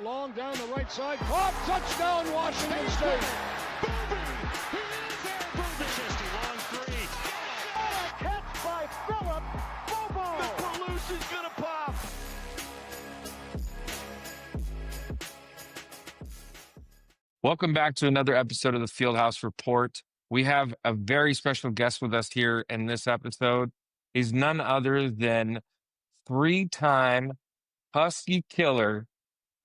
Long down the right side. Caught. Touchdown, Washington State. Long three. Catch by Phillip. Bobo. The Palusa's gonna pop. Welcome back to another episode of the Fieldhouse Report. We have a very special guest with us here in this episode. He's none other than three-time Husky Killer,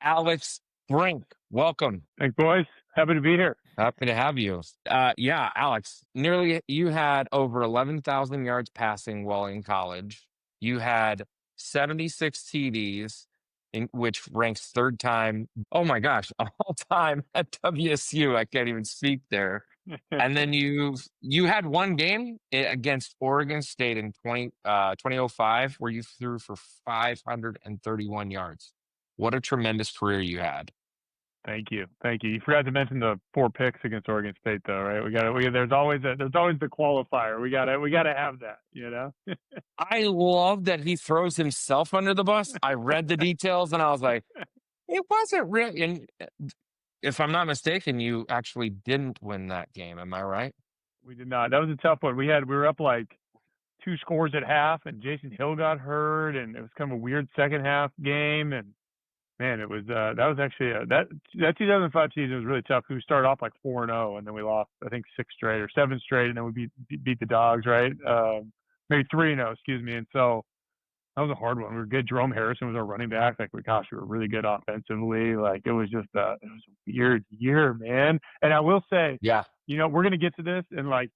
Alex Brink. Welcome. Thanks, boys. Happy to be here. Happy to have you. Alex, you had over 11,000 yards passing while in college. You had 76 TDs, which ranks third time, oh my gosh, all time at WSU. I can't even speak there. And then you had one game against Oregon State in 2005 where you threw for 531 yards. What a tremendous career you had. Thank you. You forgot to mention the 4 picks against Oregon State, though, right? There's always the qualifier. We gotta have that, you know. I love that he throws himself under the bus. I read the details and I was like, it wasn't really. And if I'm not mistaken, you actually didn't win that game. Am I right? We did not. That was a tough one. We were up like 2 scores at half, and Jason Hill got hurt, and it was kind of a weird second half game. And man, it was that was actually that 2005 season was really tough. We started off like 4-0, and then we lost I think 6 straight or 7 straight, and then we beat the Dogs, right? Maybe 3-0, excuse me. And so that was a hard one. We were good. Jerome Harrison was our running back. Like, we were really good offensively. Like, it was just it was a weird year, man. And I will say, Yeah, we're gonna get to this, and like,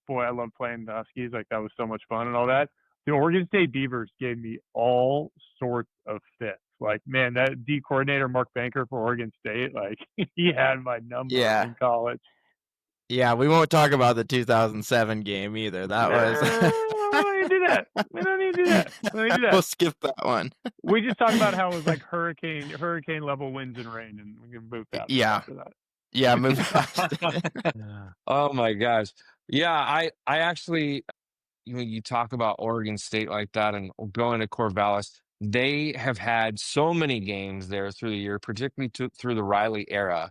boy, I love playing the Huskies. Like, that was so much fun and all that. The Oregon State Beavers gave me all sorts of fits. Like, man, that D coordinator, Mark Banker for Oregon State, like, he had my number in college. Yeah, we won't talk about the 2007 game either. That was. We don't need to do that. We don't need to do that. We'll skip that one. We just talked about how it was like hurricane level winds and rain, and we can move past after that. Yeah, move past. Oh my gosh. Yeah, I actually, you talk about Oregon State like that and going to Corvallis, they have had so many games there through the year, particularly through the Riley era.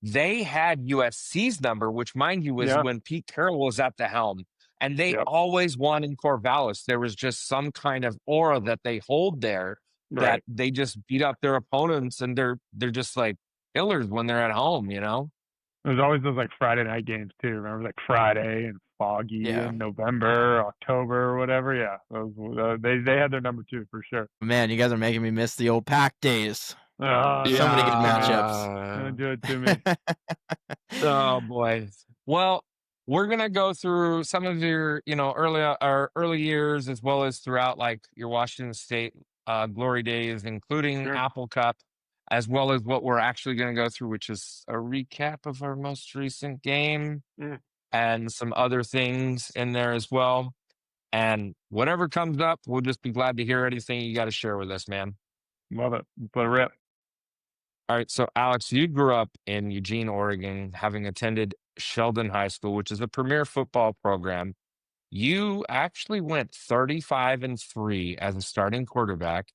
They had USC's number, which, mind you, was when Pete Carroll was at the helm, and they always won in Corvallis. There was just some kind of aura that they hold there that they just beat up their opponents, and they're just like killers when they're at home, There's always those like Friday night games too. Remember, like Friday and foggy in November, October, or whatever. Yeah, those, they had their number too for sure. Man, you guys are making me miss the old pack days. So many good matchups. Don't do it to me. Oh boy. Well, we're gonna go through some of your, early years, as well as throughout like your Washington State glory days, including Apple Cup, as well as what we're actually going to go through, which is a recap of our most recent game and some other things in there as well. And whatever comes up, we'll just be glad to hear anything you got to share with us, man. Love it. Let it rip. All right. So, Alex, you grew up in Eugene, Oregon, having attended Sheldon High School, which is a premier football program. You actually went 35-3 as a starting quarterback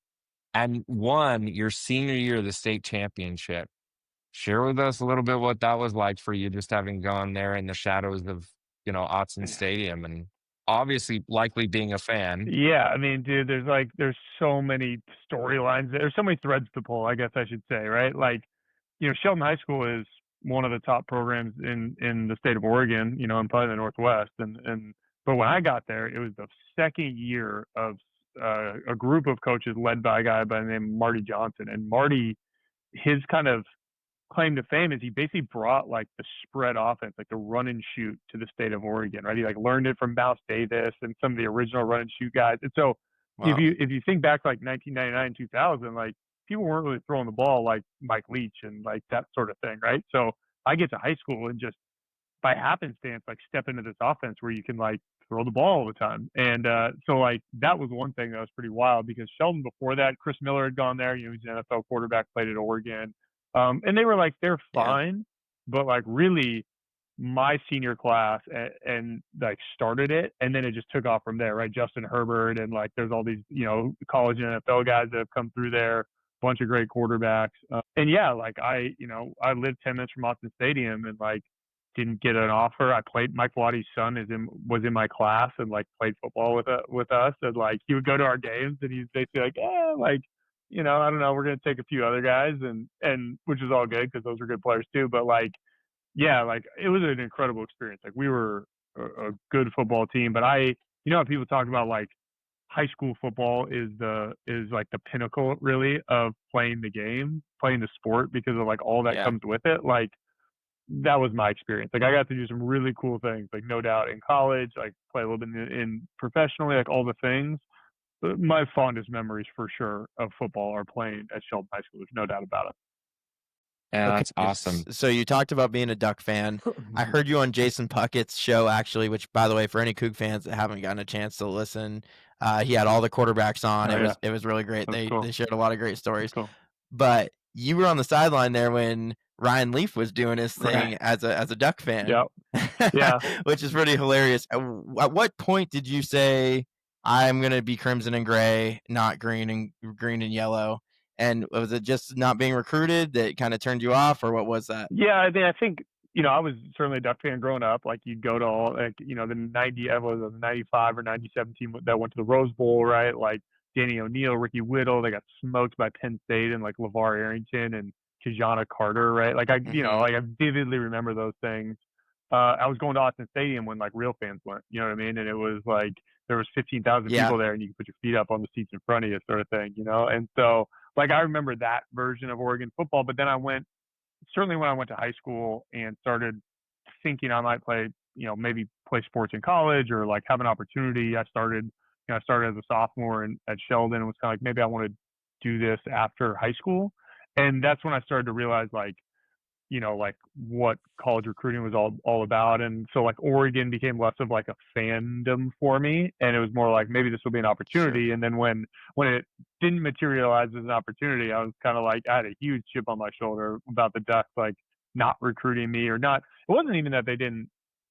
and won your senior year the state championship. Share with us a little bit what that was like for you, just having gone there in the shadows of, Autzen Stadium, and obviously likely being a fan. Yeah, I mean, dude, there's so many storylines. There's so many threads to pull, I guess I should say, right? Like, Sheldon High School is one of the top programs in the state of Oregon, and probably the Northwest. But when I got there, it was the second year of a group of coaches led by a guy by the name of Marty Johnson. And Marty, his kind of claim to fame is he basically brought like the spread offense, like the run and shoot, to the state of Oregon, right? He like learned it from Mouse Davis and some of the original run and shoot guys. And so if you think back to like 1999, 2000, like people weren't really throwing the ball like Mike Leach and like that sort of thing, right? So I get to high school and just by happenstance, like step into this offense where you can like throw the ball all the time. And so like that was one thing that was pretty wild, because Sheldon before that, Chris Miller had gone there, he's an NFL quarterback, played at Oregon. And they were like, they're fine, but like really my senior class and like started it, and then it just took off from there, right? Justin Herbert, and like there's all these, college and NFL guys that have come through there, bunch of great quarterbacks. And yeah, like I lived 10 minutes from Austin Stadium and like didn't get an offer. I played, Mike Watty's son was in my class and like played football with us. And like he would go to our games and he's basically like, like, I don't know, we're going to take a few other guys and which is all good because those are good players too. But like, yeah, like it was an incredible experience. Like we were a good football team, but how people talk about like high school football is like the pinnacle really of playing the game, playing the sport because of like all that comes with it. Like that was my experience. Like I got to do some really cool things, like no doubt in college, like play a little bit in professionally, like all the things. But my fondest memories for sure of football are playing at Sheldon High School. There's no doubt about it. Yeah, that's awesome. So you talked about being a Duck fan. I heard you on Jason Puckett's show, actually, which, by the way, for any Coug fans that haven't gotten a chance to listen, he had all the quarterbacks on. It was really great. They shared a lot of great stories. Cool. But you were on the sideline there when Ryan Leaf was doing his thing as a Duck fan. Yep. Yeah. Which is pretty hilarious. At what point did you say, I'm going to be crimson and gray, not green and yellow? And was it just not being recruited that kind of turned you off, or what was that? Yeah, I mean, I think, I was certainly a Duck fan growing up. Like you'd go to all, like, the 95 or 97 team that went to the Rose Bowl, right? Like Danny O'Neal, Ricky Whittle, they got smoked by Penn State and like LeVar Arrington and Kijana Carter, right? Like I vividly remember those things. I was going to Austin Stadium when like real fans went, you know what I mean? And it was like, there was 15,000 people there and you could put your feet up on the seats in front of you sort of thing, And so, like, I remember that version of Oregon football, but then certainly when I went to high school and started thinking I might play, maybe play sports in college or like have an opportunity. I started as a sophomore at Sheldon and was kind of like, maybe I want to do this after high school. And that's when I started to realize like what college recruiting was all about. And so like Oregon became less of like a fandom for me. And it was more like, maybe this will be an opportunity. Sure. And then when it didn't materialize as an opportunity, I was kind of like, I had a huge chip on my shoulder about the Ducks, like not recruiting me or not. It wasn't even that they didn't,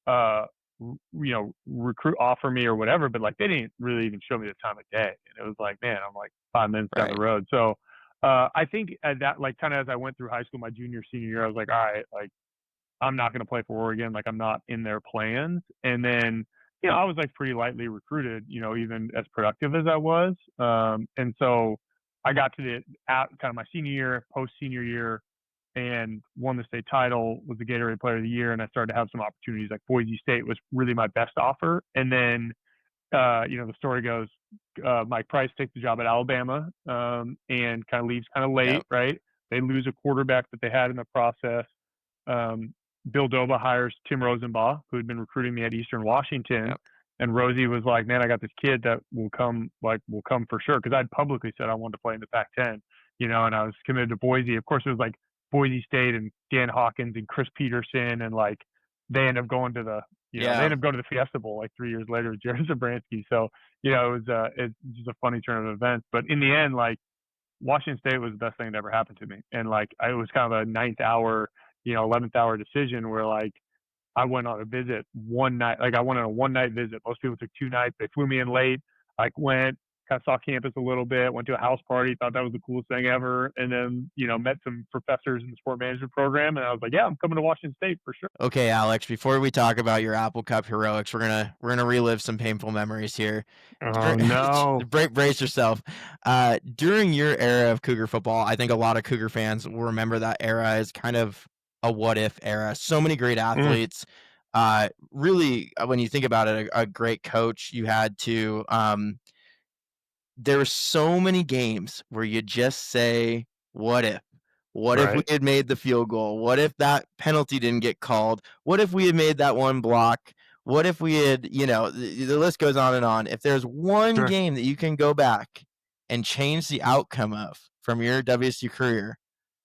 offer me or whatever, but like they didn't really even show me the time of day. And it was like, man, I'm like 5 minutes down the road. So, I think at that, like, kind of as I went through high school, my junior, senior year, I was like, all right, like, I'm not going to play for Oregon. Like, I'm not in their plans. And then, I was like pretty lightly recruited, even as productive as I was. And so I got to kind of my senior year, post senior year, and won the state title, was the Gatorade Player of the Year. And I started to have some opportunities. Like Boise State was really my best offer. And then, the story goes, Mike Price takes the job at Alabama and kind of leaves kind of late, right? They lose a quarterback that they had in the process. Bill Doba hires Tim Rosenbaugh, who had been recruiting me at Eastern Washington. Yep. And Rosie was like, man, I got this kid that will come for sure. Because I'd publicly said I wanted to play in the Pac-10, and I was committed to Boise. Of course, it was like Boise State and Dan Hawkins and Chris Peterson. And like they end up going to they end up going to the Fiesta Bowl like 3 years later with Jared Zabransky. So, it's just a funny turn of events. But in the end, like Washington State was the best thing that ever happened to me. And like, it was kind of a 9th hour, 11th hour decision where like, I went on a visit one night. Like I went on a 1-night visit. Most people took 2 nights. They flew me in late. Like went, kind of saw campus a little bit, went to a house party, thought that was the coolest thing ever. And then, met some professors in the sport management program. And I was like, yeah, I'm coming to Washington State for sure. Okay, Alex, before we talk about your Apple Cup heroics, we're gonna relive some painful memories here. Oh no. Brace yourself. During your era of Cougar football, I think a lot of Cougar fans will remember that era as kind of a what if era. So many great athletes. Really, when you think about it, a great coach. You had to there were so many games where you just say, what if? What if we had made the field goal? What if that penalty didn't get called? What if we had made that one block? What if we had, the list goes on and on. If there's one game that you can go back and change the outcome of from your WSU career,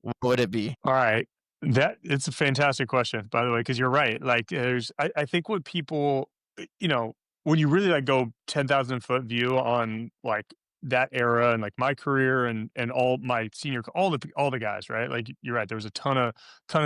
what would it be? All right. It's a fantastic question, by the way, because you're right. Like I think what people, when you really like go 10,000 foot view on like that era and like my career and all my senior, all the guys, right? Like you're right. There was a ton of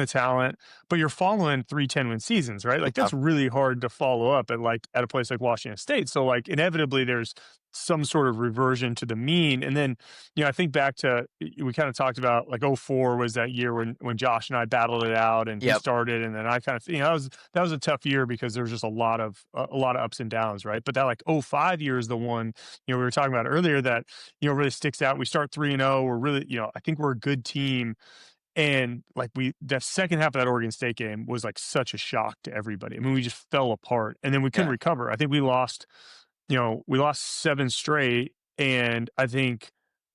talent, but you're following 3 10-win seasons, right? Like that's really hard to follow up at a place like Washington State. So like inevitably there's some sort of reversion to the mean. And then, I think back to, we kind of talked about like '04 was that year when Josh and I battled it out, and he Yep. started, and then I kind of, that was a tough year because there was just a lot of ups and downs, right? But that like '05 year is the one, we were talking about earlier that, really sticks out. We start 3-0. We're really, I think we're a good team. And like that second half of that Oregon State game was like such a shock to everybody. I mean, we just fell apart, and then we couldn't recover. I think we lost 7 straight, and I think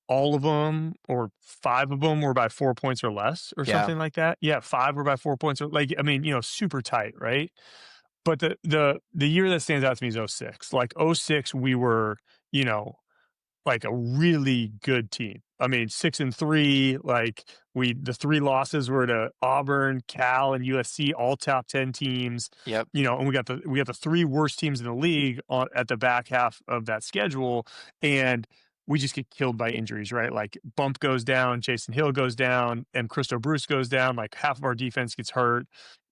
all of them or 5 of them were by 4 points or less or something like that. Yeah, 5 were by 4 points or like, I mean, super tight, right? But the year that stands out to me is '06. Like '06, we were, like a really good team. I mean, 6-3, like the 3 losses were to Auburn, Cal, and USC, all top 10 teams. Yep. And we got the 3 worst teams in the league at the back half of that schedule, and we just get killed by injuries, right? Like Bump goes down, Jason Hill goes down, and Christo Bruce goes down. Like half of our defense gets hurt.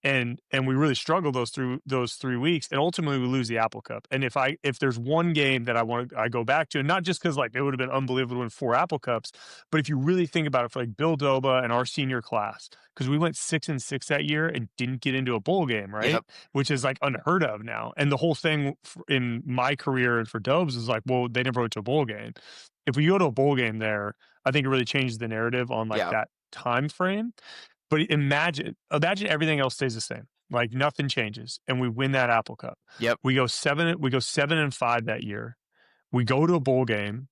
And we really struggle through those 3 weeks, and ultimately we lose the Apple Cup. And if there's one game that I go back to, and not just because like it would have been unbelievable to win 4 Apple Cups, but if you really think about it, for like Bill Doba and our senior class, because we went 6-6 that year and didn't get into a bowl game, right? Yep. Which is like unheard of now. And the whole thing in my career and for Dobes is like, well, they never went to a bowl game. If we go to a bowl game there, I think it really changes the narrative on like that time frame. But imagine everything else stays the same. Like nothing changes, and we win that Apple Cup. Yep. We go 7-5 that year. We go to a bowl game,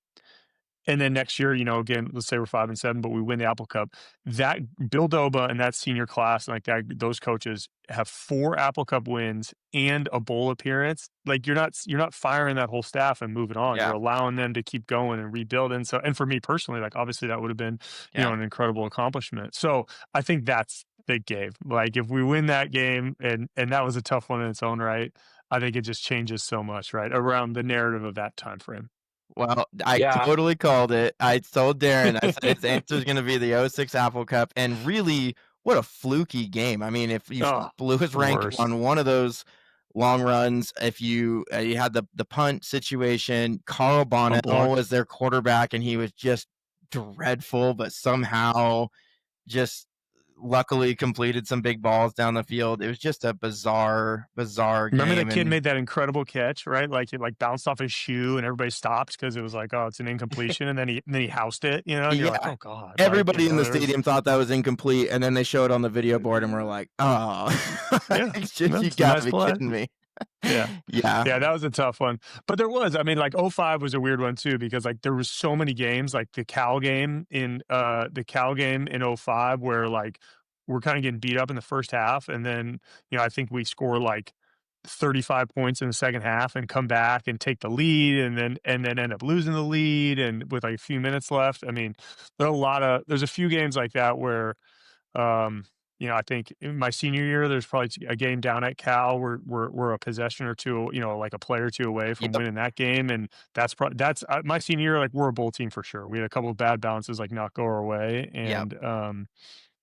and then next year, again, let's say we're 5-7, but we win the Apple Cup. That Bill Doba and that senior class, and like that, those coaches have 4 Apple Cup wins and a bowl appearance. Like you're not firing that whole staff and moving on. Yeah. You're allowing them to keep going and rebuild. And so, and for me personally, like obviously that would have been, an incredible accomplishment. So I think that's big game. Like if we win that game, and that was a tough one in its own right, I think it just changes so much, right, around the narrative of that time frame. Well, I totally called it. I told Darren, I said his answer is going to be the '06 Apple Cup, and really, what a fluky game. I mean, if you blew his rank on one of those long runs, if you had the punt situation, Carl Bonnet was their quarterback, and he was just dreadful, but somehow just luckily completed some big balls down the field. It was just a bizarre Remember game. the kid made that incredible catch, right? Like it like bounced off his shoe, and everybody stopped because it was like, oh, it's an incompletion, and then he housed it. You're like, oh god. Everybody in the stadium thought that was incomplete, and then they showed it on the video board, and we're like, oh, you gotta be kidding me. Yeah, that was a tough one. But there was, I mean, like '05 was a weird one too, because like there was so many games, like the Cal game in '05, where like we're kind of getting beat up in the first half, and then I think we score like 35 points in the second half and come back and take the lead, and then end up losing the lead, and with like a few minutes left. I mean, there's a few games like that where I think in my senior year, there's probably a game down at Cal where we're a possession or two, like a play or two away from winning that game. And that's my senior year, like we're a bowl team for sure. We had a couple of bad bounces, like not go our way. And,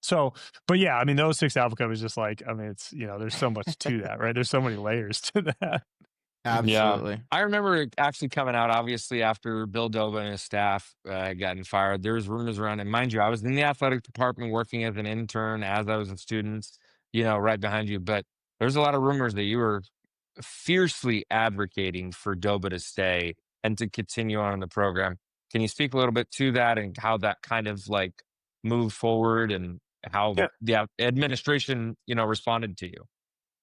so, but yeah, I mean, those 6 Apple Cup is just like, I mean, it's, there's so much to that, right? There's so many layers to that. Absolutely. Yeah. I remember actually coming out, obviously, after Bill Doba and his staff gotten fired. There was rumors around, and mind you, I was in the athletic department working as an intern as I was a student, right behind you. But there's a lot of rumors that you were fiercely advocating for Doba to stay and to continue on in the program. Can you speak a little bit to that and how that kind of like moved forward and how the administration, responded to you?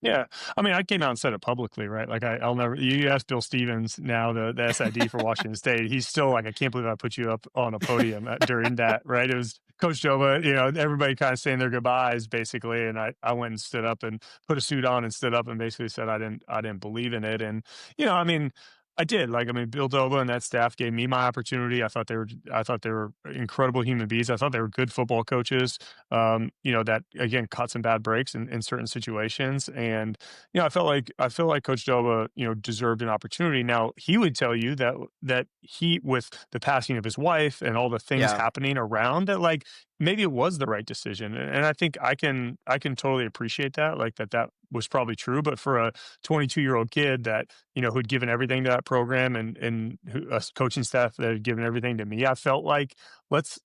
Yeah. I mean, I came out and said it publicly, right? Like I'll never, you ask Bill Stevens now, the SID for Washington State. He's still like, I can't believe I put you up on a podium during that, right? It was Coach Doba, everybody kind of saying their goodbyes basically. And I went and stood up and put a suit on and stood up and basically said I didn't believe in it. And, I mean, I did. Like, I mean, Bill Doba and that staff gave me my opportunity. I thought they were incredible human beings. I thought they were good football coaches. That again caught some bad breaks in certain situations. And I feel like Coach Doba, deserved an opportunity. Now he would tell you that he, with the passing of his wife and all the things happening around, that like maybe it was the right decision. And I think I can totally appreciate that, like that was probably true. But for a 22-year-old kid that, who'd given everything to that program and us coaching staff that had given everything to me, I felt like let's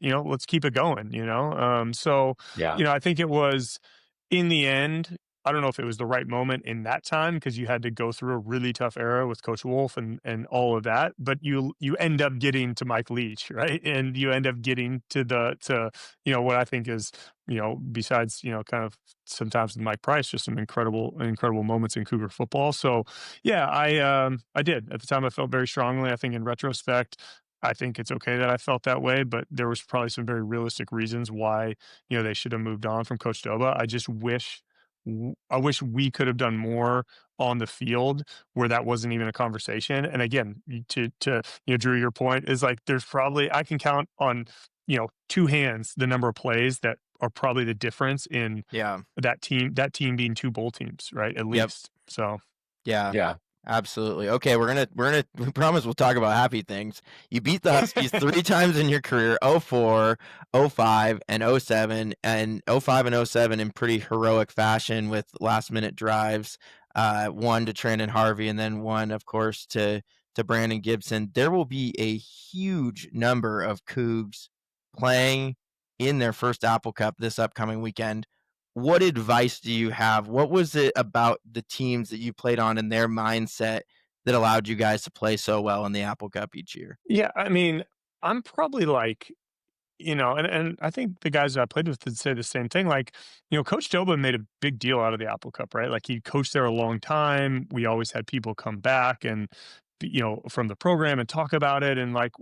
keep it going, So, Yeah. I think it was in the end, I don't know if it was the right moment in that time because you had to go through a really tough era with Coach Wolf and all of that, but you end up getting to Mike Leach, right? And you end up getting to what I think is, besides, kind of sometimes with Mike Price, just some incredible moments in Cougar football. So yeah, I did. At the time I felt very strongly. I think in retrospect, I think it's okay that I felt that way, but there was probably some very realistic reasons why they should have moved on from Coach Doba. I wish we could have done more on the field where that wasn't even a conversation. And again, to Drew, your point is like there's probably I can count on two hands the number of plays that are probably the difference in that team being two bowl teams, right? At least. So yeah. Absolutely. Okay, we promise we'll talk about happy things. You beat the Huskies 3 times in your career, 04, 05, and 07, and 05 and 07 in pretty heroic fashion with last-minute drives, one to Trandon Harvey and then one, of course, to Brandon Gibson. There will be a huge number of Cougs playing in their first Apple Cup this upcoming weekend. What advice do you have? What was it about the teams that you played on and their mindset that allowed you guys to play so well in the Apple Cup each year? yeah, I mean, I'm probably like and I think the guys that I played with would say the same thing. Like, Coach Doba made a big deal out of the Apple Cup, right? Like he coached there a long time. We always had people come back and, from the program and talk about it. And like,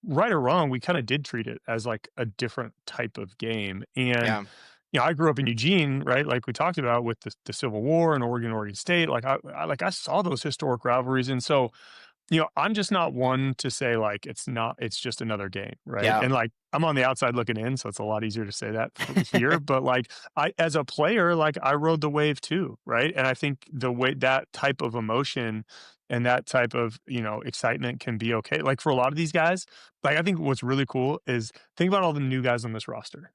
right or wrong, we kind of did treat it as like a different type of game. And, I grew up in Eugene, right? Like we talked about with the Civil War and Oregon State. Like I saw those historic rivalries. And so, I'm just not one to say like it's just another game, right? Yeah. And like I'm on the outside looking in, so it's a lot easier to say that here. But like as a player, like I rode the wave too, right? And I think the way that type of emotion and that type of excitement can be okay. Like for a lot of these guys, like I think what's really cool is think about all the new guys on this roster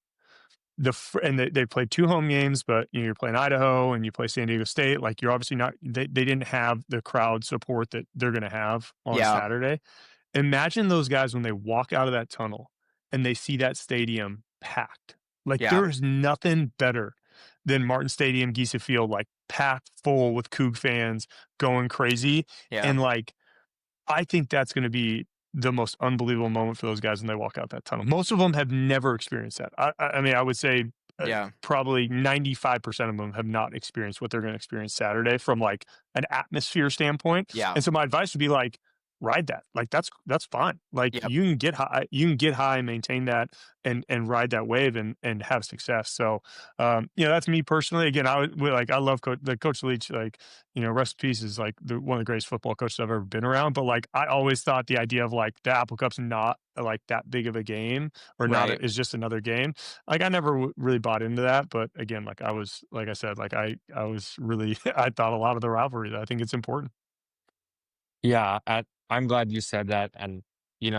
and they played 2 home games, but you're playing Idaho and you play San Diego State. Like you're obviously not, they didn't have the crowd support that they're going to have on Saturday. Imagine those guys when they walk out of that tunnel and they see that stadium packed. Like there is nothing better than Martin Stadium, Giesa Field, like packed full with Coug fans going crazy. And like, I think that's going to be the most unbelievable moment for those guys when they walk out that tunnel. Most of them have never experienced that. I mean, I would say probably 95% of them have not experienced what they're going to experience Saturday from like an atmosphere standpoint. And so my advice would be like, ride that. Like that's fine. Like you can get high and maintain that and ride that wave and have success. So, that's me personally. Again, I love Coach Leach, like, rest in peace is like one of the greatest football coaches I've ever been around. But like, I always thought the idea of like the Apple Cup's not like that big of a game or not is just another game. Like I never really bought into that. But again, like I was, like I said, like I was really, I thought a lot of the rivalry. I think it's important. Yeah, I'm glad you said that. And,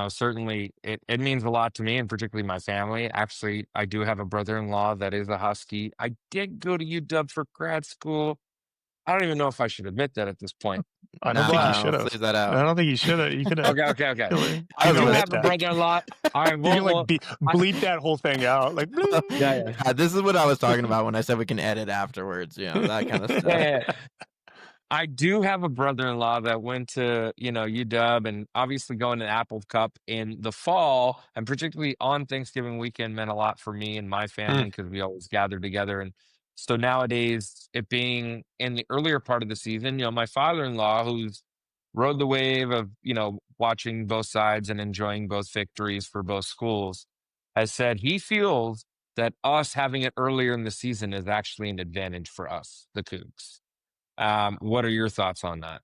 certainly it means a lot to me and particularly my family. Actually, I do have a brother-in-law that is a Husky. I did go to UW for grad school. I don't even know if I should admit that at this point. I don't think you should have. Leave that out. I don't think you should have. You could have. Okay. I do have a brother-in-law. All right, You can like bleep that whole thing out. Like, yeah, this is what I was talking about when I said we can edit afterwards. That kind of stuff. Yeah. I do have a brother-in-law that went to, UW and obviously going to Apple Cup in the fall and particularly on Thanksgiving weekend meant a lot for me and my family because we always gathered together. And so nowadays, it being in the earlier part of the season, my father-in-law who's rode the wave of, watching both sides and enjoying both victories for both schools has said he feels that us having it earlier in the season is actually an advantage for us, the Cougs. What are your thoughts on that?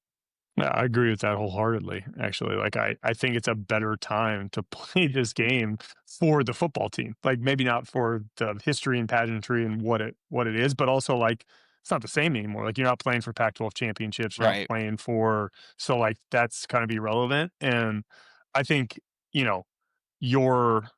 Yeah, I agree with that wholeheartedly, actually. Like, I think it's a better time to play this game for the football team. Like, maybe not for the history and pageantry and what it is, but also, like, it's not the same anymore. Like, you're not playing for Pac-12 championships. You're not playing for – so, like, that's kind of irrelevant. And I think, your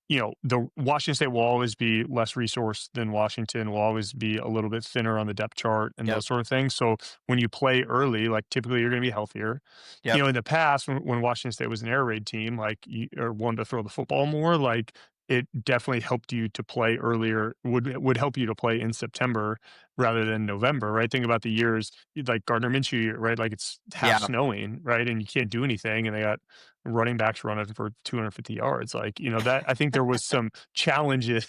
the Washington State will always be less resourced than Washington, will always be a little bit thinner on the depth chart and those sort of things. So when you play early, like typically you're going to be healthier. In the past, when Washington State was an air raid team, like or wanted to throw the football more, like it definitely helped you to play earlier, would help you to play in September rather than November, right? Think about the years like Gardner Minshew year, right? Like it's half snowing, right? And you can't do anything. And they got running backs running for 250 yards. Like, that I think there was some challenges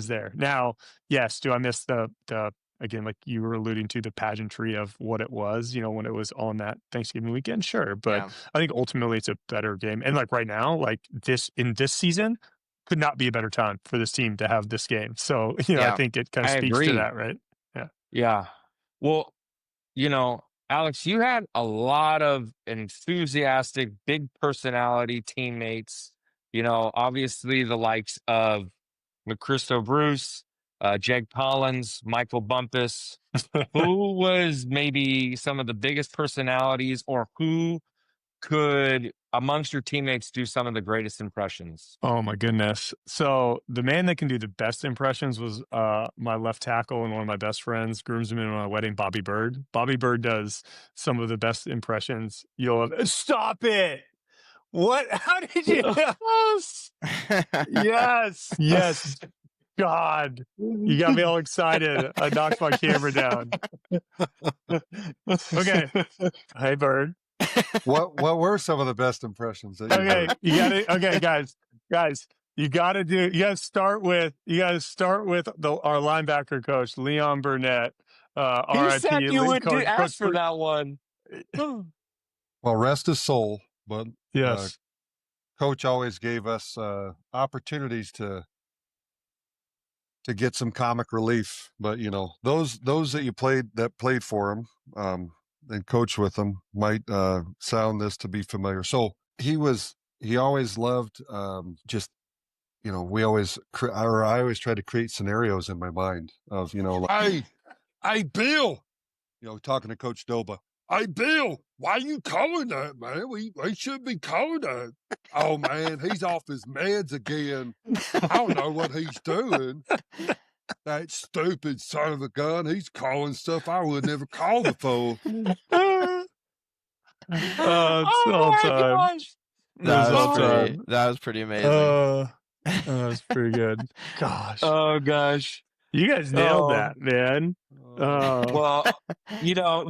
there. Now, yes, do I miss the again, like you were alluding to, the pageantry of what it was, when it was on that Thanksgiving weekend? Sure. But I think ultimately it's a better game. And like right now, like in this season, could not be a better time for this team to have this game. So, I think it kind of speaks to that, right? Yeah. Yeah. Well, Alex, you had a lot of enthusiastic, big personality teammates, obviously the likes of McChristo Bruce, Jake Collins, Michael Bumpus. Who was maybe some of the biggest personalities, or who could amongst your teammates do some of the greatest impressions? Oh my goodness. So the man that can do the best impressions was my left tackle and one of my best friends, groomsman in my wedding, Bobby Byrd. Bobby Byrd does some of the best impressions you'll have. Stop it. What? How did you? Yes. God, you got me all excited. I knocked my camera down. Okay. Hey, Bird. What were some of the best impressions that you Okay, you got to. Okay, guys, you got to start with our linebacker coach, Leon Burnett. He said you would ask for that one. Well, rest his soul, but yes, Coach always gave us opportunities to get some comic relief. But those that played for him and coached with him might sound this to be familiar. So he always loved just I always try to create scenarios in my mind of like, hey Bill, talking to Coach Doba. Hey Bill, why are you calling that, man? We should be calling that. Oh man, he's off his meds again. I don't know what he's doing. That stupid son of a gun. He's calling stuff I would never call before. Gosh. That was pretty amazing. That was pretty good. Gosh. Oh gosh. You guys nailed that, man. Well,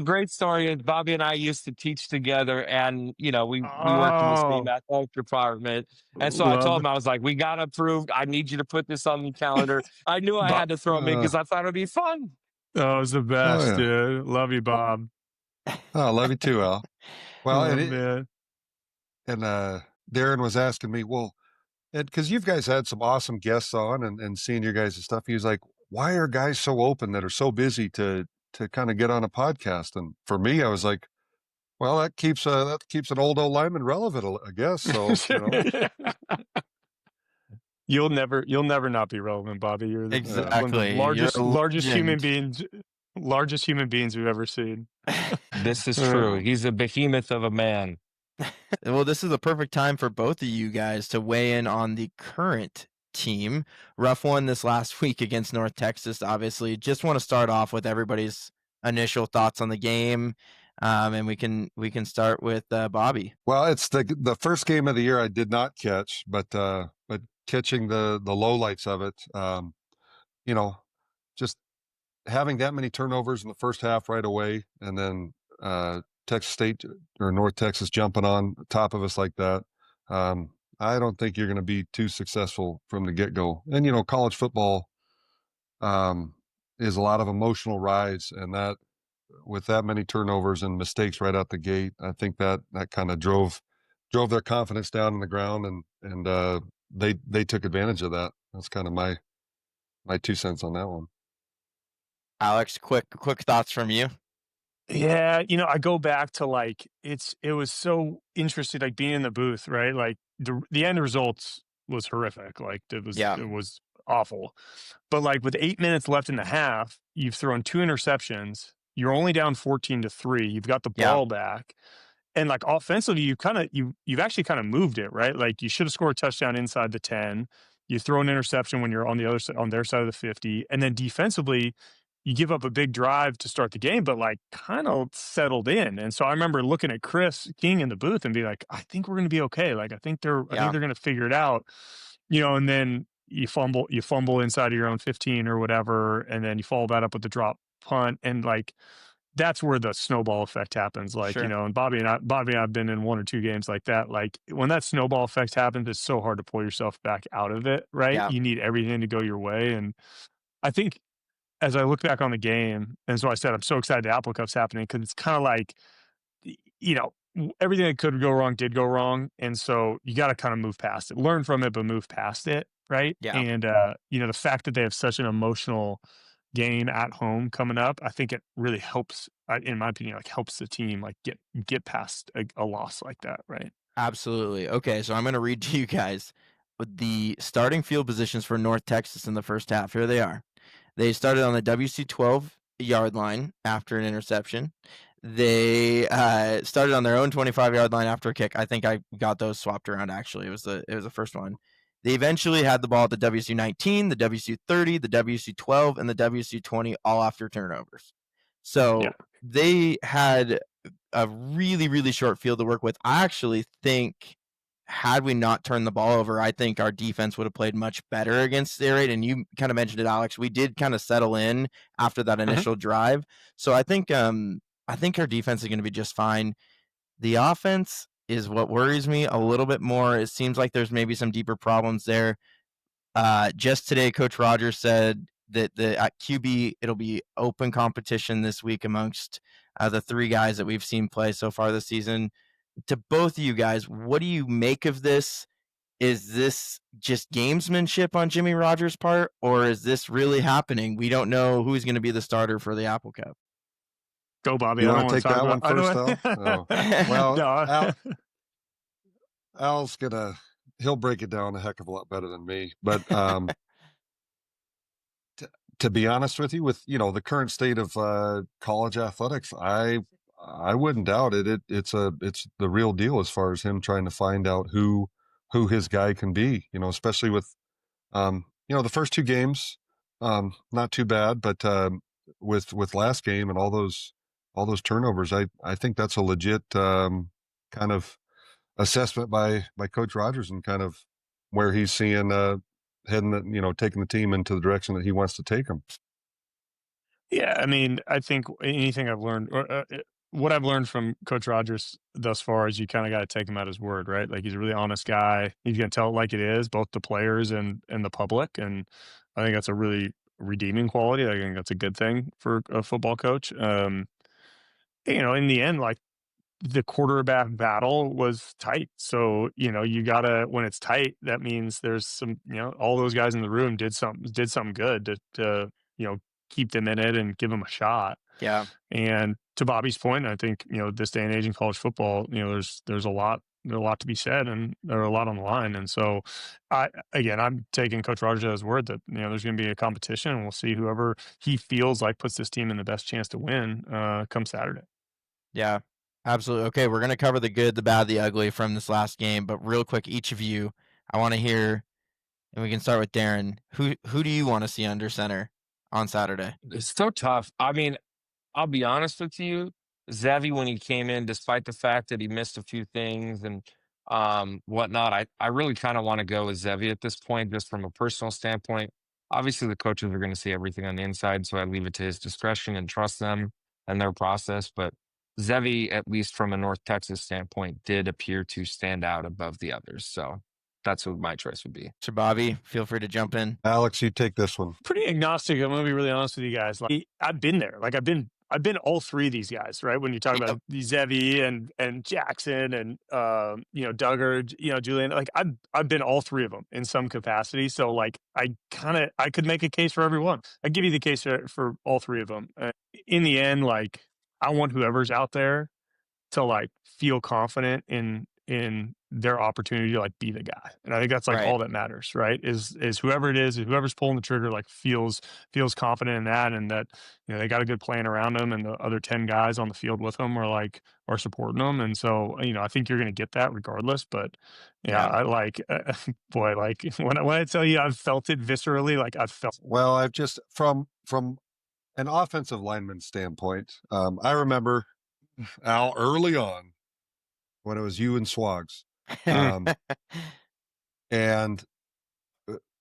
great story. And Bobby and I used to teach together, and we worked in the same athletic department. And so I told him, I was like, "We got approved. I need you to put this on the calendar." I knew I had to throw him in because I thought it'd be fun. Oh, it was the best, dude. Love you, Bob. Oh, love you too, Al. Well, man. And Darren was asking me, well, because you guys had some awesome guests on and seeing your guys' stuff, he was like, why are guys so open that are so busy to kind of get on a podcast? And for me, I was like, well, that keeps an old lineman relevant, I guess. So you'll never not be relevant, Bobby. You're one of the largest human beings we've ever seen. This is true. He's a behemoth of a man. Well, this is the perfect time for both of you guys to weigh in on the current team. Rough one this last week against North Texas, obviously. Just want to start off with everybody's initial thoughts on the game, and we can start with Bobby. Well, it's the first game of the year I did not catch, but catching the lowlights of it, just having that many turnovers in the first half right away, and then Texas State or North Texas jumping on top of us like that. I don't think you're going to be too successful from the get-go. And, college football is a lot of emotional rides, and that with that many turnovers and mistakes right out the gate, I think that kind of drove their confidence down on the ground, and they took advantage of that. That's kind of my 2 cents on that one. Alex, quick thoughts from you. Yeah, I go back to like it was so interesting, like being in the booth, right? Like the end results was horrific. Like it was awful. But like with 8 minutes left in the half, you've thrown 2 interceptions. You're only down 14-3. You've got the ball back. And like offensively, you've actually kind of moved it, right? Like you should have scored a touchdown inside the 10. You throw an interception when you're on the other side, on their side of the 50, and then defensively, you give up a big drive to start the game, but like kind of settled in. And so I remember looking at Chris King in the booth and be like, I think we're going to be okay. Like I think they're going to figure it out, and then you fumble inside of your own 15 or whatever, and then you follow that up with the drop punt, and like that's where the snowball effect happens. Like, Sure. and Bobby and I have been in 1 or 2 games like that. Like when that snowball effect happens, it's so hard to pull yourself back out of it, right? Yeah. You need everything to go your way. And I think as I look back on the game, and so I said, I'm so excited the Apple Cup's happening because it's kind of like, everything that could go wrong did go wrong. And so you got to kind of move past it, learn from it, but move past it. Right. Yeah. And, the fact that they have such an emotional game at home coming up, I think it really helps, in my opinion, like helps the team like get past a loss like that. Right. Absolutely. Okay, so I'm going to read to you guys the starting field positions for North Texas in the first half. Here they are. They started on the WC 12-yard line after an interception. They started on their own 25-yard line after a kick. I think I got those swapped around, actually. It was the first one. They eventually had the ball at the WC 19, the WC 30, the WC 12, and the WC 20, all after turnovers. So they had a really, really short field to work with. I actually think had we not turned the ball over, I think our defense would have played much better against Air Raid. And you kind of mentioned it, Alex. We did kind of settle in after that initial drive. So I think our defense is going to be just fine. The offense is what worries me a little bit more. It seems like there's maybe some deeper problems there. Just today, Coach Rogers said that at QB, it'll be open competition this week amongst the 3 guys that we've seen play so far this season. To both of you guys, what do you make of this? Is this just gamesmanship on Jimmy Rogers' part, or is this really happening? We don't know who's going to be the starter for the Apple Cup. Go, Bobby. You I want don't to take that one first, Al? Oh. Well, no. Al's he'll break it down a heck of a lot better than me. But to be honest with you, with the current state of college athletics, I wouldn't doubt it. It's the real deal as far as him trying to find out who his guy can be. Especially with the first 2 games, not too bad, but with last game and all those turnovers, I think that's a legit kind of assessment by Coach Rogers and kind of where he's seeing heading, taking the team into the direction that he wants to take them. Yeah, I mean, I think anything I've learned, or what I've learned from Coach Rogers thus far is you kind of got to take him at his word, right? Like he's a really honest guy. He's going to tell it like it is, both the players and the public. And I think that's a really redeeming quality. I think that's a good thing for a football coach. In the end, like the quarterback battle was tight. So, you gotta, when it's tight, that means there's some, all those guys in the room did something good to keep them in it and give them a shot. Yeah. And to Bobby's point, I think, this day and age in college football, there's a lot to be said and there are a lot on the line. And so I'm taking Coach Rogers at his word that, there's going to be a competition and we'll see whoever he feels like puts this team in the best chance to win come Saturday. Yeah, absolutely. Okay, we're going to cover the good, the bad, the ugly from this last game. But real quick, each of you, I want to hear, and we can start with Darren. Who do you want to see under center on Saturday? It's so tough. I mean, I'll be honest with you. Zevi, when he came in, despite the fact that he missed a few things and whatnot, I really kind of want to go with Zevi at this point, just from a personal standpoint. Obviously, the coaches are going to see everything on the inside, so I leave it to his discretion and trust them and their process. But Zevi, at least from a North Texas standpoint, did appear to stand out above the others. So that's what my choice would be. So, Bobby, feel free to jump in. Alex, you take this one. Pretty agnostic. I'm going to be really honest with you guys. Like, I've been there. Like, I've been all 3 of these guys, right? When you talk about Zevi and Jackson and Duggar, Julian, like I've been all 3 of them in some capacity. So like I could make a case for everyone. I give you the case for all 3 of them. In the end, like I want whoever's out there to like feel confident in in their opportunity to like be the guy. And I think that's like Right. all that matters, right? Is whoever it is, whoever's pulling the trigger, like feels confident in that, and that they got a good plan around them, and the other 10 guys on the field with them are supporting them. And so I think you're going to get that regardless. But yeah, Yeah. I like boy, like when I tell you I've felt it viscerally, like I've felt. Well, I've just from an offensive lineman standpoint, I remember Al early on when it was you and Swags, and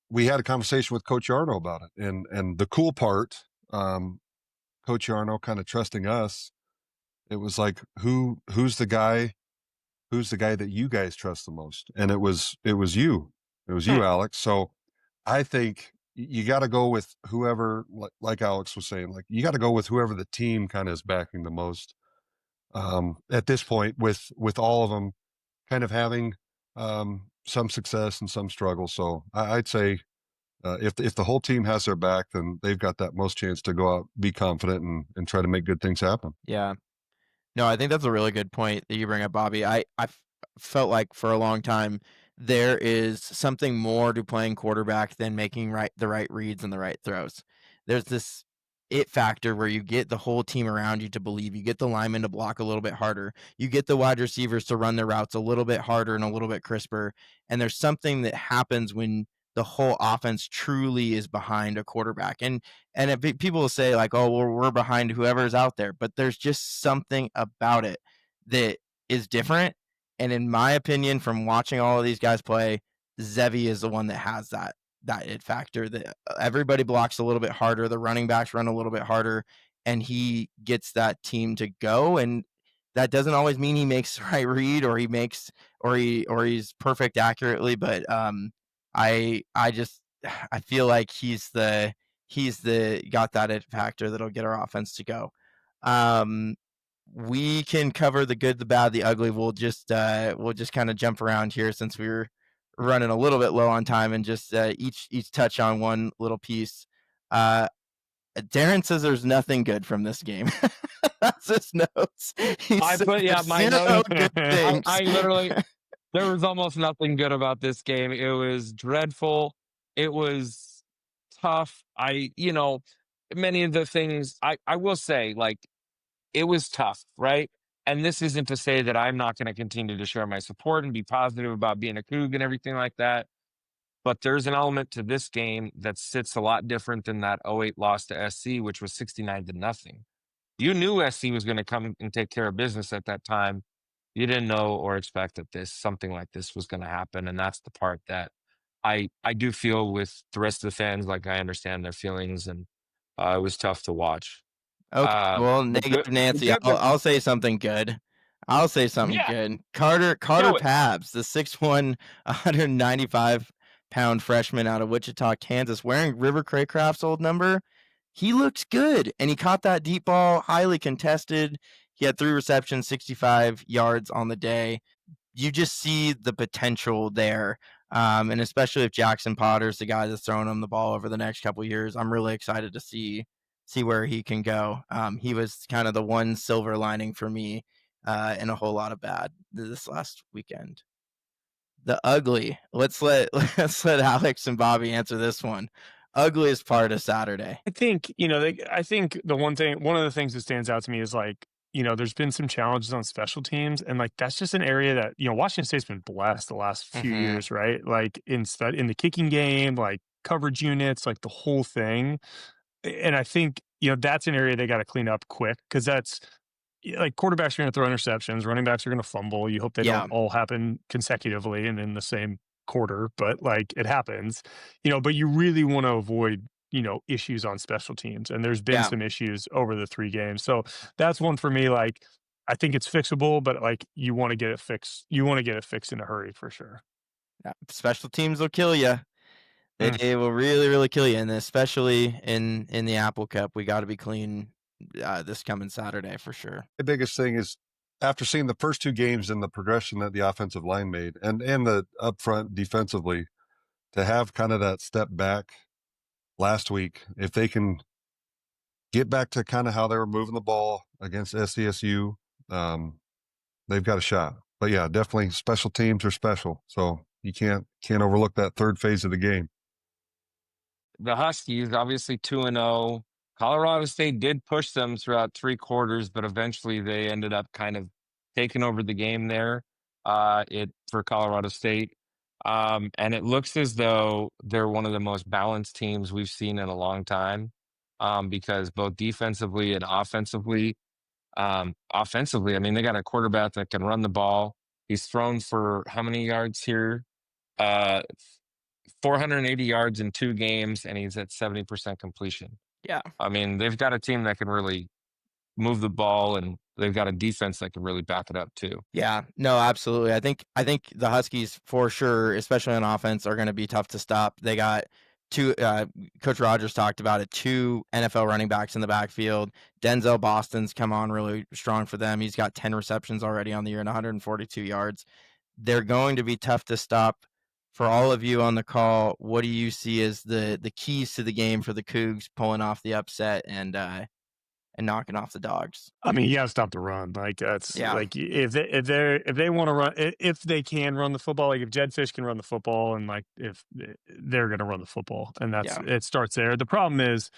we had a conversation with Coach Yarno about it. And the cool part, Coach Yarno kind of trusting us, it was like who's the guy that you guys trust the most? And it was you. It was you, Alex. So I think you got to go with whoever, like Alex was saying, like you got to go with whoever the team kind of is backing the most. At this point, with all of them kind of having some success and some struggle. So I'd say if the whole team has their back, then they've got that most chance to go out, be confident, and try to make good things happen. Yeah. No, I think that's a really good point that you bring up, Bobby. I felt like for a long time there is something more to playing quarterback than making the right reads and the right throws. There's this it factor where you get the whole team around you to believe. You get the linemen to block a little bit harder. You get the wide receivers to run their routes a little bit harder and a little bit crisper. And there's something that happens when the whole offense truly is behind a quarterback. And people will say like, oh, well, we're behind whoever's out there. But there's just something about it that is different. And in my opinion, from watching all of these guys play, Zevi is the one that has that it factor, that everybody blocks a little bit harder. The running backs run a little bit harder, and he gets that team to go. And that doesn't always mean he makes the right read or he's perfect accurately. But I feel like he's the got that it factor that'll get our offense to go. We can cover the good, the bad, the ugly. We'll just kind of jump around here since we're running a little bit low on time, and just each touch on one little piece. Darren says there's nothing good from this game. That's his notes. My notes. Good things. I literally, there was almost nothing good about this game. It was dreadful. It was tough. Many of the things I will say, like, it was tough, right? And this isn't to say that I'm not going to continue to share my support and be positive about being a Coug and everything like that. But there's an element to this game that sits a lot different than that 08 loss to SC, which was 69-0. You knew SC was going to come and take care of business at that time. You didn't know or expect that something like this was going to happen. And that's the part that I do feel with the rest of the fans. Like, I understand their feelings, and it was tough to watch. Okay, well, negative Nancy. I'll say something good. I'll say something good. Carter Pabs, the 6'1", 195-pound freshman out of Wichita, Kansas, wearing River Craycraft's old number. He looks good, and he caught that deep ball, highly contested. He had 3 receptions, 65 yards on the day. You just see the potential there. And especially if Jackson Potter's the guy that's throwing him the ball over the next couple of years, I'm really excited to see where he can go. He was kind of the one silver lining for me and a whole lot of bad this last weekend. The ugly. Let's let Alex and Bobby answer this one. Ugliest part of Saturday. I think, I think one of the things that stands out to me is like, there's been some challenges on special teams, and like that's just an area that Washington State's been blessed the last few years, right? Like in the kicking game, like coverage units, like the whole thing. And I think that's an area they got to clean up quick, because that's like quarterbacks are going to throw interceptions, running backs are going to fumble. You hope they don't all happen consecutively and in the same quarter, but like it happens, but you really want to avoid issues on special teams, and there's been some issues over the 3 games. So that's one for me. Like, I think it's fixable, but like you want to get it fixed. You want to get it fixed in a hurry for sure. Yeah, special teams will kill you. They will really, really kill you, and especially in the Apple Cup, we got to be clean this coming Saturday for sure. The biggest thing is, after seeing the first 2 games and the progression that the offensive line made, and the upfront defensively, to have kind of that step back last week, if they can get back to kind of how they were moving the ball against SDSU, they've got a shot. but yeah, definitely special teams are special. So you can't overlook that third phase of the game. The Huskies, obviously 2-0. Colorado State did push them throughout 3 quarters, but eventually they ended up kind of taking over the game there for Colorado State. And it looks as though they're one of the most balanced teams we've seen in a long time, because both defensively and offensively, I mean, they got a quarterback that can run the ball. He's thrown for how many yards here? Uh, 480 yards in 2 games, and he's at 70% completion. Yeah. I mean, they've got a team that can really move the ball, and they've got a defense that can really back it up too. Yeah, no, absolutely. I think the Huskies for sure, especially on offense, are going to be tough to stop. They got two. Coach Rogers talked about it. 2 NFL running backs in the backfield. Denzel Boston's come on really strong for them. He's got 10 receptions already on the year and 142 yards. They're going to be tough to stop. For all of you on the call, what do you see as the keys to the game for the Cougs pulling off the upset and knocking off the Dogs? I mean, you got to stop the run. Like that's like if they want to run, if they can run the football, like if Jed Fish can run the football, and like if they're going to run the football, and that's it starts there. The problem is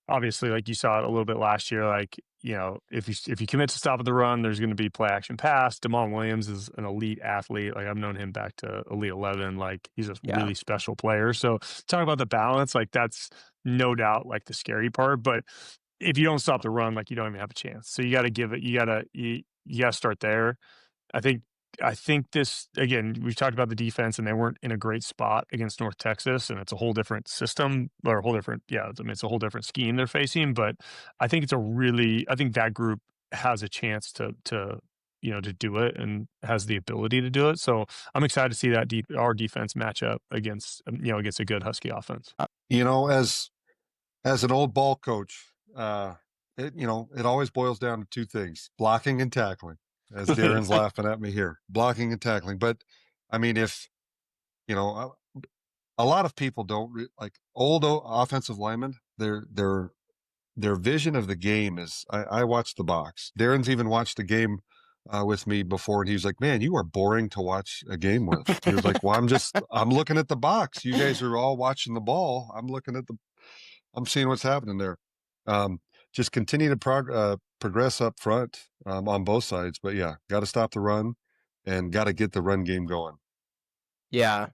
obviously, like you saw it a little bit last year. Like if you commit to stopping the run, there's going to be play action pass. Damon Williams is an elite athlete. Like I've known him back to Elite 11. Like he's a really special player. So talk about the balance. Like that's no doubt like the scary part, but if you don't stop the run, like you don't even have a chance. So you got to give it. You got to start there. I think this again. We've talked about the defense, and they weren't in a great spot against North Texas, and it's a whole different system or a whole different. Yeah, I mean it's a whole different scheme they're facing. But I think I think that group has a chance to do it and has the ability to do it. So I'm excited to see that our defense match up against against a good Husky offense. As an old ball coach, it always boils down to 2 things: blocking and tackling. As Darren's laughing at me here, blocking and tackling. But I mean, if a lot of people don't like old offensive linemen. Their vision of the game is. I watch the box. Darren's even watched the game with me before, and he was like, "Man, you are boring to watch a game with." He was like, "Well, I'm looking at the box. You guys are all watching the ball. I'm seeing what's happening there." Just continue to progress up front on both sides. But yeah, got to stop the run and got to get the run game going. Yeah.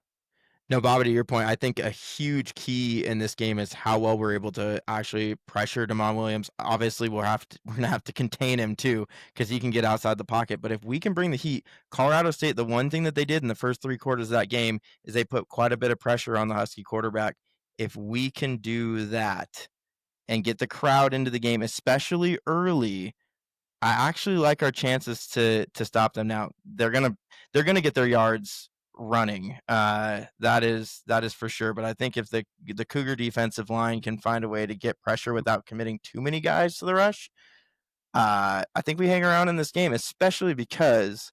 No, Bobby, to your point, I think a huge key in this game is how well we're able to actually pressure Damon Williams. Obviously, we're going to have to contain him too, because he can get outside the pocket. But if we can bring the heat, Colorado State, the one thing that they did in the first 3 quarters of that game is they put quite a bit of pressure on the Husky quarterback. If we can do that and get the crowd into the game, especially early, I actually like our chances to stop them. Now they're gonna get their yards running. That is for sure. But I think if the Cougar defensive line can find a way to get pressure without committing too many guys to the rush, I think we hang around in this game, especially because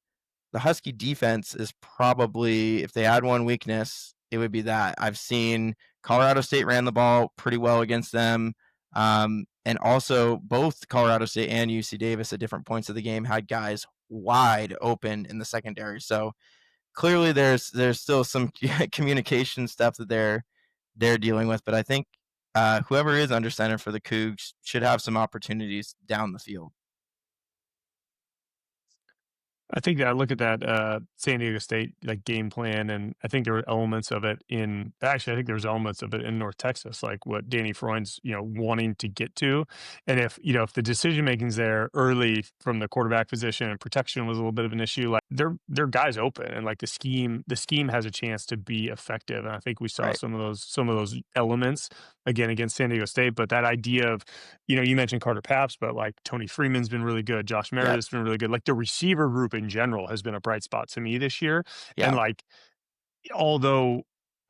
the Husky defense is probably, if they had one weakness, it would be that. I've seen Colorado State ran the ball pretty well against them. And also both Colorado State and UC Davis at different points of the game had guys wide open in the secondary. So clearly there's still some communication stuff that they're dealing with. But I think whoever is under center for the Cougs should have some opportunities down the field. I think that I look at that San Diego State like game plan, and I think there were elements of it I think there's elements of it in North Texas, like what Danny Freund's wanting to get to, and if the decision making's there early from the quarterback position and protection was a little bit of an issue, like they're guys open, and like the scheme has a chance to be effective, and I think we saw some of those elements again against San Diego State. But that idea of you mentioned Carter Paps, but like Tony Freeman's been really good, Josh Meredith's been really good, like the receiver group in general has been a bright spot to me this year. And like, although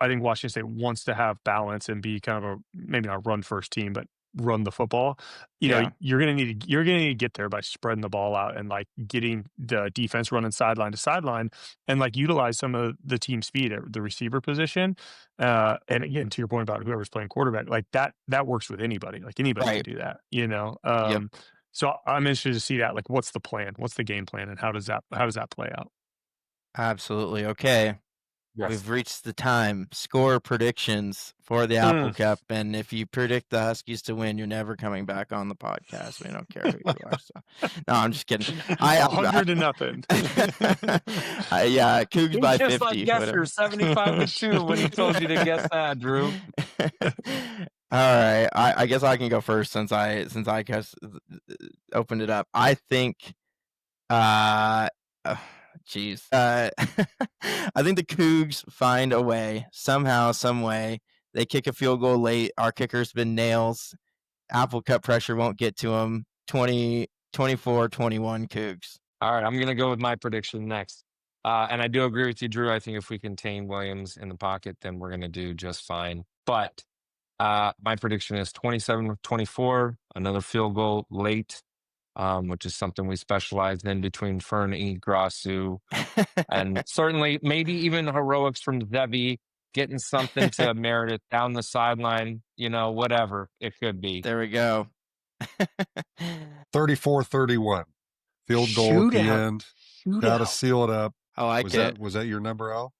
I think Washington State wants to have balance and be kind of maybe not a run first team, but run the football, you're gonna need to get there by spreading the ball out and like getting the defense running sideline to sideline and like utilize some of the team speed at the receiver position. And again, to your point about whoever's playing quarterback, like that works with anybody. Like anybody can do that. So I'm interested to see that. Like, what's the plan? What's the game plan, and how does that play out? Absolutely. Okay. Yes. We've reached the time. Score predictions for the Apple Cup. And if you predict the Huskies to win, you're never coming back on the podcast. We don't care who you are. So, no, I'm just kidding. 100-0. Yeah, Cougs by just 50. Like guesser, 75-2 when he told you to guess that, Drew. All right. I guess I can go first since I guess opened it up. I think Jeez. I think the Cougs find a way, somehow, some way. They kick a field goal late. Our kicker's been nails. Apple Cup pressure won't get to them. 24-21 Cougs. All right, I'm going to go with my prediction next. And I do agree with you, Drew. I think if we contain Williams in the pocket, then we're going to do just fine. But my prediction is 27-24, another field goal late. Which is something we specialize in between Fernie, Grassu, and certainly maybe even heroics from Zebi, getting something to Meredith down the sideline, whatever it could be. There we go. 34-31. Field goal at the end. Got to seal it up. I like it. Was that your number, Al?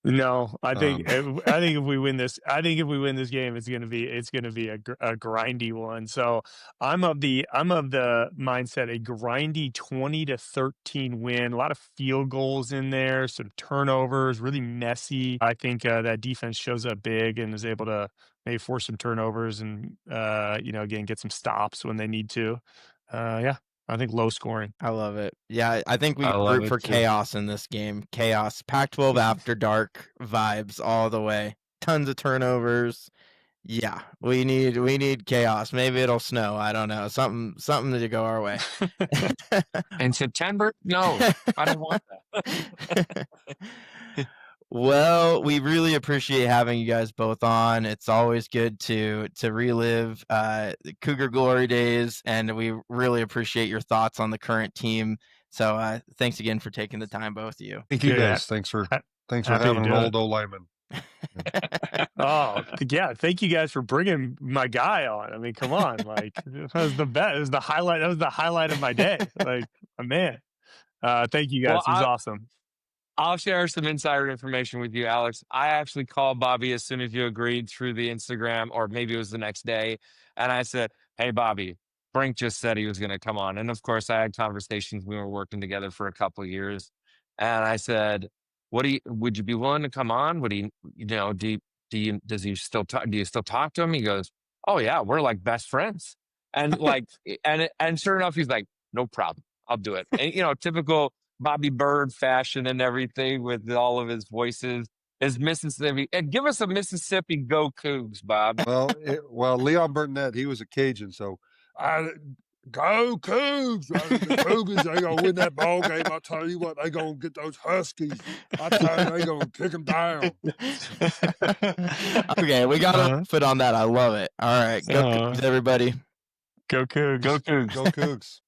No, I think if we win this, game, it's gonna be a grindy one. So I'm of the mindset a grindy 20-13 win. A lot of field goals in there, some turnovers, really messy. I think that defense shows up big and is able to maybe force some turnovers and again get some stops when they need to. I think low scoring. I love it. Yeah, I think we root for chaos in this game. Chaos. Pac-12 after dark vibes all the way. Tons of turnovers. Yeah, we need chaos. Maybe it'll snow. I don't know. Something to go our way. In September? No, I don't want that. Well, we really appreciate having you guys both on. It's always good to relive the Cougar glory days, and we really appreciate your thoughts on the current team. So thanks again for taking the time, both of you. Thank you guys. Thanks for having an old O-lineman. Oh yeah, thank you guys for bringing my guy on. I mean, come on, like that was the best. It was the highlight. That was the highlight of my day. Like, man. Thank you guys. It was awesome. I'll share some insider information with you, Alex. I actually called Bobby as soon as you agreed through the Instagram, or maybe it was the next day. And I said, hey, Bobby, Brink just said he was going to come on. And of course, I had conversations. We were working together for a couple of years. And I said, would you be willing to come on? Would he, do you still talk to him? He goes, oh yeah, we're like best friends. And and sure enough, he's like, no problem. I'll do it. And, typical Bobby Byrd fashion and everything with all of his voices is Mississippi. And give us a Mississippi Go Cougs, Bob. Well, Leon Burnett, he was a Cajun, so go Cougs. The Cougars, they going to win that ball game. I tell you what, they going to get those Huskies. I tell you, they going to kick them down. Okay, we got a foot on that. I love it. All right, go Cougs, everybody. Go Cougs. Go Cougs. Go Cougs.